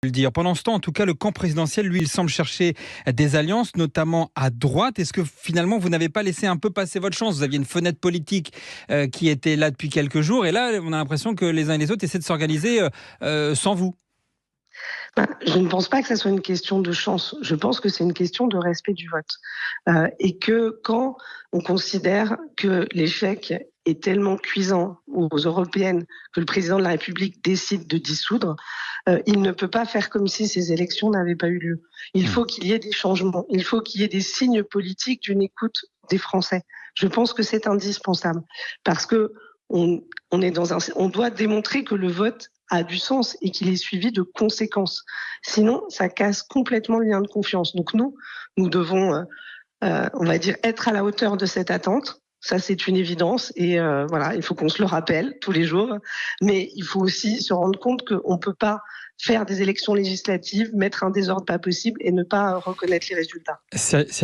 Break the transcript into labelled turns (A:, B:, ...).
A: Le dire. Pendant ce temps, en tout cas, le camp présidentiel, lui, il semble chercher des alliances, notamment à droite. Est-ce que finalement, vous n'avez pas laissé un peu passer votre chance? Vous aviez une fenêtre politique qui était là depuis quelques jours, et là, on a l'impression que les uns et les autres essaient de s'organiser sans vous.
B: Je ne pense pas que ça soit une question de chance. Je pense que c'est une question de respect du vote. Et que quand on considère que l'échec est tellement cuisant aux européennes que le président de la République décide de dissoudre, il ne peut pas faire comme si ces élections n'avaient pas eu lieu. Il faut qu'il y ait des changements. Il faut qu'il y ait des signes politiques d'une écoute des Français. Je pense que c'est indispensable parce que on doit démontrer que le vote a du sens et qu'il est suivi de conséquences. Sinon, ça casse complètement le lien de confiance. Donc nous devons, on va dire, être à la hauteur de cette attente. Ça, c'est une évidence. Et voilà, il faut qu'on se le rappelle tous les jours. Mais il faut aussi se rendre compte qu'on ne peut pas faire des élections législatives, mettre un désordre pas possible et ne pas reconnaître les résultats.